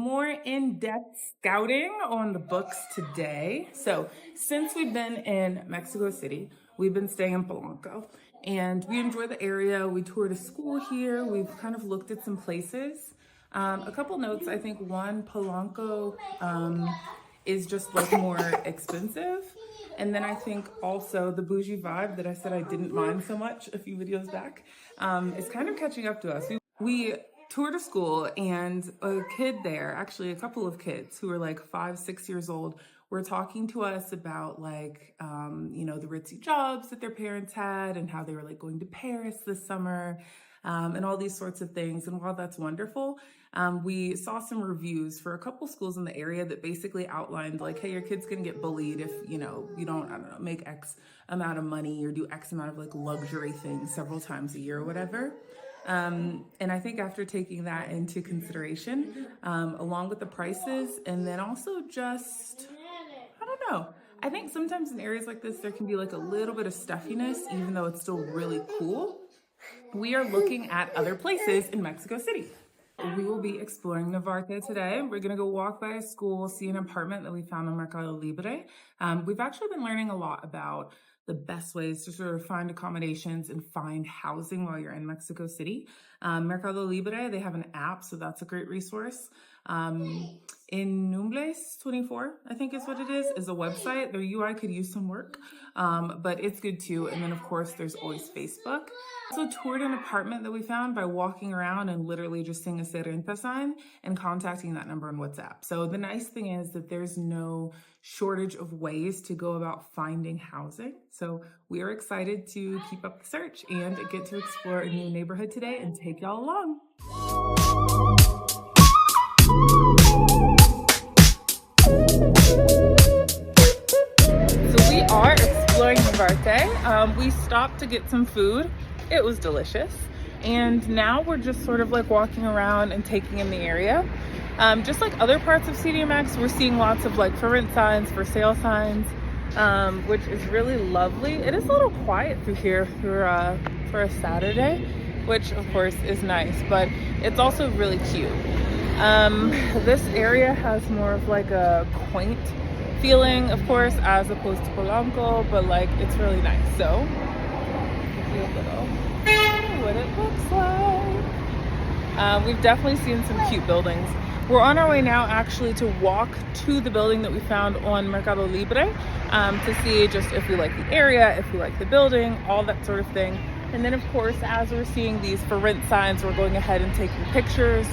more in-depth scouting on the books today. So since we've been in Mexico City, we've been staying in Polanco and we enjoy the area. We toured a school here. We've kind of looked at some places. A couple notes, I think one, Polanco is just like more expensive. And then I think also the bougie vibe that I said I didn't mind so much a few videos back is kind of catching up to us. We toured a school and a kid there, actually a couple of kids who were like 5, 6 years old, were talking to us about like, the ritzy jobs that their parents had and how they were like going to Paris this summer and all these sorts of things. And while that's wonderful, we saw some reviews for a couple schools in the area that basically outlined like, hey, your kid's gonna get bullied if, you don't, I don't know, make X amount of money or do X amount of like luxury things several times a year or whatever. And I think after taking that into consideration, along with the prices, and then also just, I don't know, I think sometimes in areas like this, there can be like a little bit of stuffiness, even though it's still really cool. We are looking at other places in Mexico City. We will be exploring Narvarte today. We're gonna go walk by a school, see an apartment that we found on Mercado Libre. We've actually been learning a lot about the best ways to sort of find accommodations and find housing while you're in Mexico City. Mercado Libre, they have an app, so that's a great resource. Innombles 24, I think is what it is a website. Their UI could use some work, but it's good too. And then of course, there's always Facebook. Also toured an apartment that we found by walking around and literally just seeing a Se Renta sign and contacting that number on WhatsApp. So the nice thing is that there's no shortage of ways to go about finding housing. So we are excited to keep up the search and get to explore a new neighborhood today and take y'all along. So we are exploring Narvarte. We stopped to get some food. It was delicious. And now we're just sort of like walking around and taking in the area. Just like other parts of CDMX, we're seeing lots of like for rent signs, for sale signs, which is really lovely. It is a little quiet through here for a Saturday, which of course is nice, but it's also really cute. This area has more of like a quaint feeling, of course, as opposed to Polanco, but like it's really nice. So what it looks like. We've definitely seen some cute buildings. We're on our way now actually to walk to the building that we found on Mercado Libre to see just if we like the area, if we like the building, all that sort of thing. And then of course, as we're seeing these for rent signs, we're going ahead and taking pictures,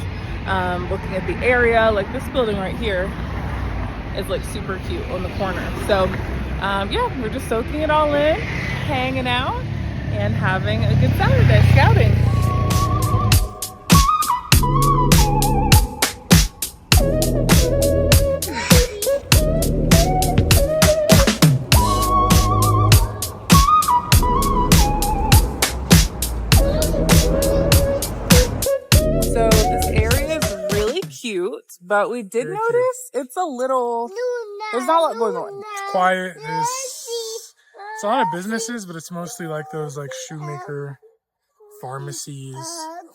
looking at the area. Like this building right here is like super cute on the corner. So yeah, we're just soaking it all in, hanging out, and having a good Saturday scouting. So this area is really cute, but we did notice it's a little, there's not a lot going on. It's quiet. It's a lot of businesses, but it's mostly like those like shoemaker pharmacies,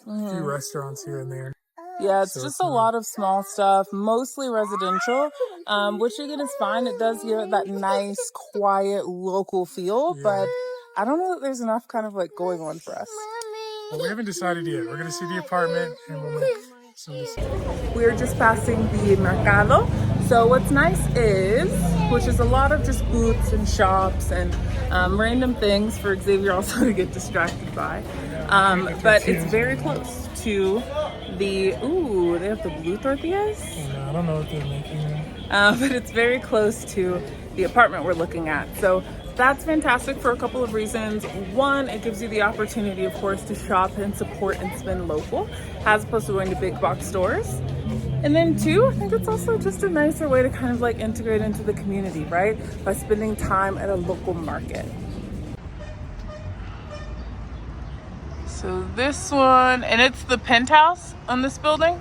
a few restaurants here and there. Yeah, it's just a lot of small stuff, mostly residential, which again is fine. It does give it that nice, quiet, local feel, but I don't know that there's enough kind of like going on for us. Well, we haven't decided yet. We're going to see the apartment and we'll make some decisions. We're just passing the Mercado. So what's nice is, which is a lot of just booths and shops and random things for Xavier also to get distracted by. But it's very close to the, ooh, they have the blue tortillas? I don't know what they're making. But it's very close to the apartment we're looking at. So that's fantastic for a couple of reasons. One, it gives you the opportunity, of course, to shop and support and spend local, as opposed to going to big box stores. And then two, I think it's also just a nicer way to kind of like integrate into the community, right? By spending time at a local market. So this one, and it's the penthouse on this building.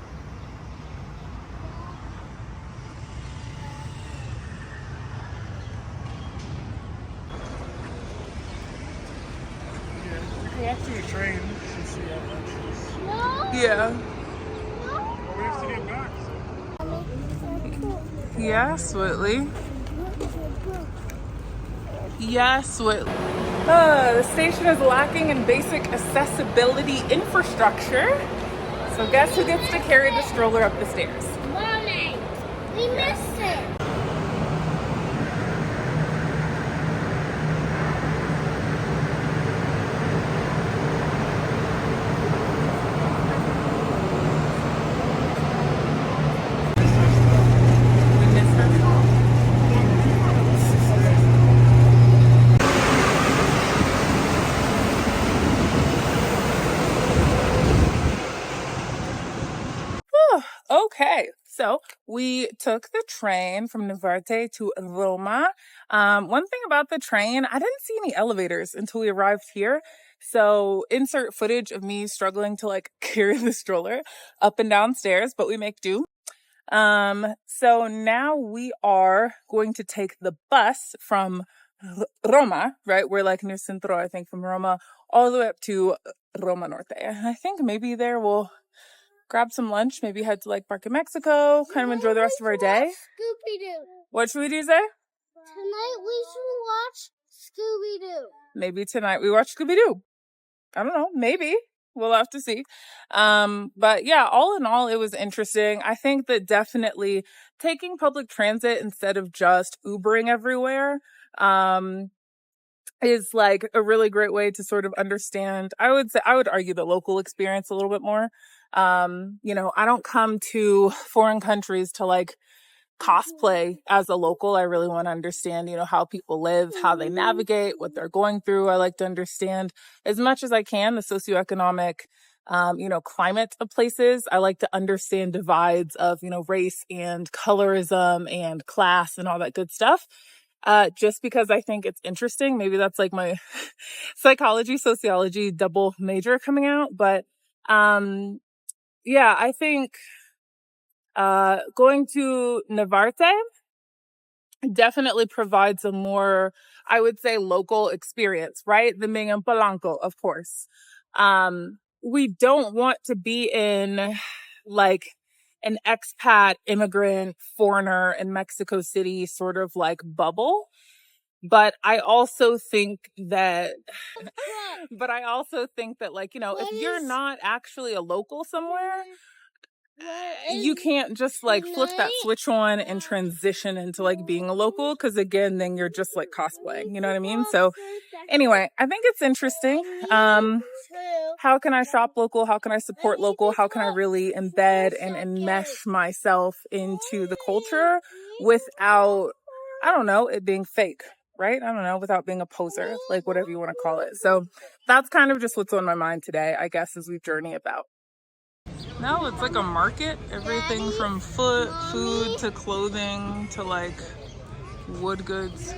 To the train to see how much it is. Yeah. Well, we have to get back. So. Yes, Whitley. Yes, Whitley. The station is lacking in basic accessibility infrastructure. So guess who gets to carry the stroller up the stairs? Mommy, we missed it. Okay, so we took the train from Narvarte to Roma. One thing about the train, I didn't see any elevators until we arrived here. So insert footage of me struggling to like carry the stroller up and down stairs, but we make do. So now we are going to take the bus from Roma, right? We're like near Centro, I think, from Roma all the way up to Roma Norte. I think maybe there we'll grab some lunch, maybe head to like Parque Mexico, kind of enjoy the rest of our day. Scooby-Doo. What should we do, Zay? Tonight we should watch Scooby-Doo. Maybe tonight we watch Scooby-Doo. I don't know, maybe. We'll have to see. But yeah, all in all, it was interesting. I think that definitely taking public transit instead of just Ubering everywhere, is like a really great way to sort of understand, I would argue the local experience a little bit more. You know, I don't come to foreign countries to like cosplay as a local. I really want to understand, you know, how people live, how they navigate, what they're going through. I like to understand as much as I can the socioeconomic, you know, climate of places. I like to understand divides of, you know, race and colorism and class and all that good stuff. Just because I think it's interesting. Maybe that's like my psychology, sociology double major coming out. But yeah, I think going to Narvarte definitely provides a more, I would say, local experience, right? The being in Polanco, of course. We don't want to be in like an expat, immigrant, foreigner in Mexico City sort of like bubble. But I also think that, like, you know, if you're not actually a local somewhere, you can't just like flip that switch on and transition into like being a local, because again, then you're just like cosplaying, you know what I mean? So anyway, I think it's interesting. How can I shop local? How can I support local? How can I really embed and enmesh myself into the culture without, I don't know, it being fake, right? I don't know, without being a poser, like whatever you want to call it. So that's kind of just what's on my mind today, I guess, as we journey about. No, it's like a market. Everything from food to clothing to like wood goods.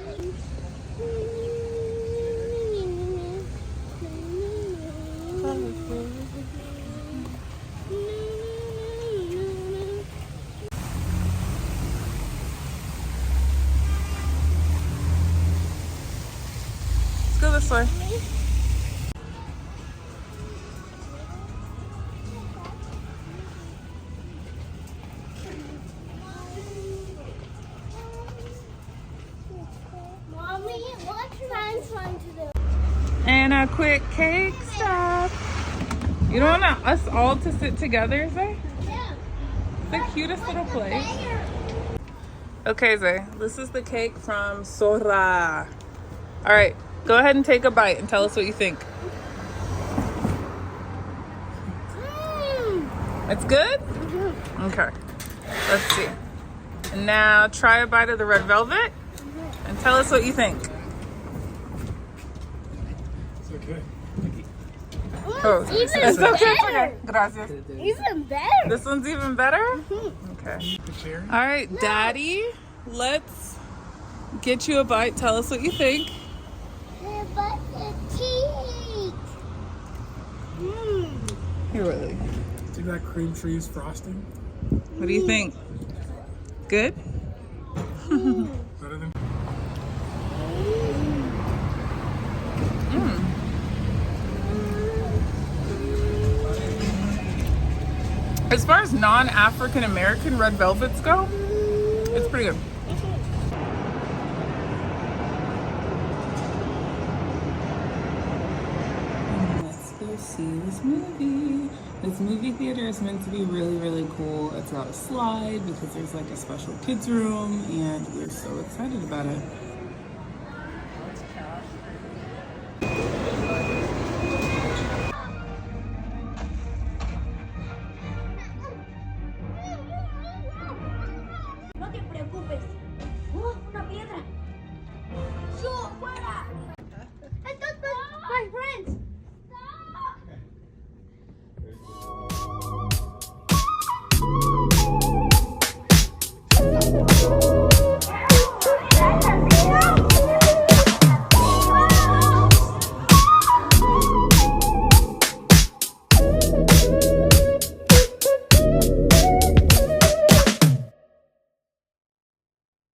Let's go this way. And a quick cake stop. You don't want us all to sit together, Zay? Yeah. The cutest little place. Okay, Zay, this is the cake from Sora. All right, go ahead and take a bite and tell us what you think. It's good? Mm-hmm. Okay, let's see. And now try a bite of the red velvet and tell us what you think. It's okay. Oh, it's okay. Gracias. Even better. This one's even better? Okay. All right, Daddy, let's get you a bite. Tell us what you think. But the teeth. Here, Willie. See that cream cheese frosting? What do you think? Good? Better than. As far as non-African American red velvets go, It's pretty good. Let's go see this movie. This movie theater is meant to be really, really cool. It's got a slide because there's like a special kids room, and we're so excited about it.